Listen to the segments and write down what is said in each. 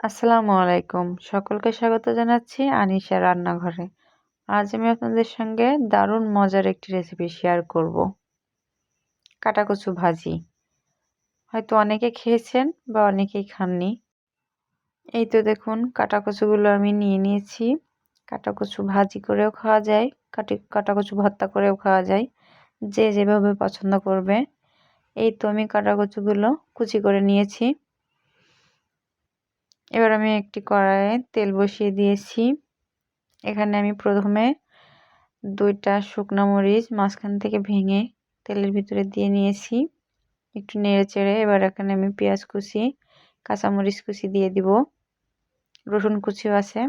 আসসালামু আলাইকুম। সকলকে স্বাগত জানাচ্ছি আনিশা রান্নাঘরে। আজ আমি আপনাদের সঙ্গে দারুণ মজার একটি রেসিপি শেয়ার করব। কাটাকচু ভাজি। হয়তো অনেকে খেয়েছেন বা অনেকেই খাননি। এই তো দেখুন কাটাকচুগুলো আমি নিয়ে নিয়েছি। কাটাকচু ভাজি করেও খাওয়া যায়, কাটাকচু ভর্তা করেও খাওয়া যায়, যে যেভাবে পছন্দ করবে। এই তো আমি কাটাকচুগুলো কুচি করে নিয়েছি। এবার আমি একটি কড়াইয়ে তেল বসিয়ে দিয়েছি। এখানে আমি প্রথমে 2টা শুকনো মরিচ মাঝখান থেকে ভেঙে তেলের ভিতরে দিয়ে নিয়েছি। একটু নেড়ে চেড়ে এবার এখানে আমি পেঁয়াজ কুচি, কাঁচামরিচ কুচি দিয়ে দিব, রসুন কুচিও আছে,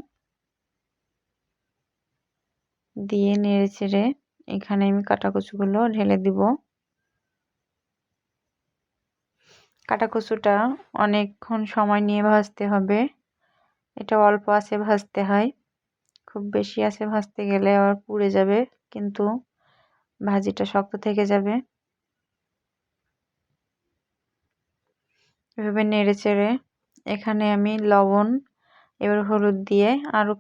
দিয়ে নেড়ে চেড়ে এখানে আমি কাটাকচুগুলো ঢেলে দিব। কাটাকচুটা অনেকক্ষণ সময় নিয়ে ভাজতে হবে। এটা অল্প আঁচে ভাজতে হয়, খুব বেশি আঁচে ভাজতে গেলে আবার পুড়ে যাবে, কিন্তু ভাজিটা শক্ত থেকে যাবে। এভাবে নেড়ে চেড়ে এখানে আমি লবণ, এবার হলুদ দিয়ে আরও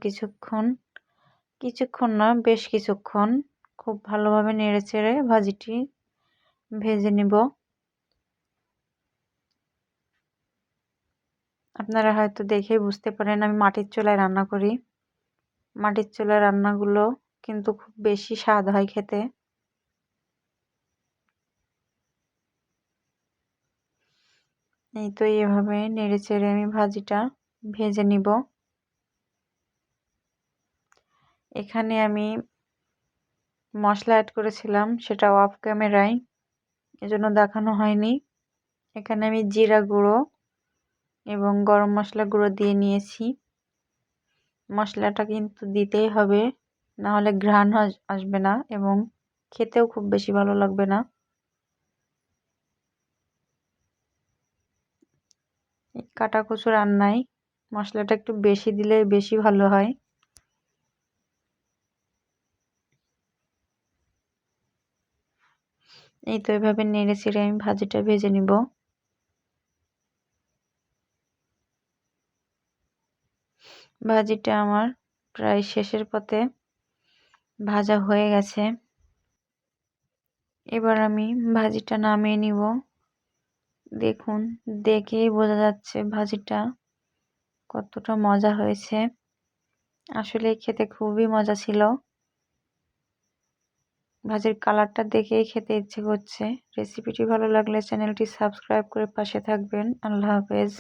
কিছুক্ষণ না বেশ কিছুক্ষণ খুব ভালোভাবে নেড়ে চেড়ে ভাজিটি ভেজে নিব। আপনারা হয়তো দেখেই বুঝতে পারেন আমি মাটির চুলায় রান্না করি। মাটির চুলায় রান্নাগুলো কিন্তু খুব বেশি স্বাদ হয় খেতে। এই তো এইভাবে নেড়ে চেড়ে আমি ভাজিটা ভেজে নিব। এখানে আমি মশলা অ্যাড করেছিলাম, সেটা অফ ক্যামেরায়, এজন্য দেখানো হয়নি। এখানে আমি জিরা গুঁড়ো এবং গরম মশলা গুঁড়ো দিয়ে নিয়েছি। মশলাটা কিন্তু দিতেই হবে, না হলে ঘ্রাণ আসবে না এবং খেতেও খুব বেশি ভালো লাগবে না। কাটাকচু রান্নায় মশলাটা একটু বেশি দিলে বেশি ভালো হয়। এই তো এভাবে নেড়ে চেড়ে আমি ভাজিটা ভেজে নিব। ভাজিটা আমার প্রায় শেষের পথে, ভাজা হয়ে গেছে। এবার আমি ভাজিটা নামিয়ে নিব। দেখুন, দেখেই বোঝা যাচ্ছে ভাজিটা কতটা মজা হয়েছে। আসলে খেতে খুবই মজা ছিল। ভাজির কালারটা দেখেই খেতে ইচ্ছে করছে। রেসিপিটি ভালো লাগলে চ্যানেলটি সাবস্ক্রাইব করে পাশে থাকবেন। আল্লাহ হাফেজ।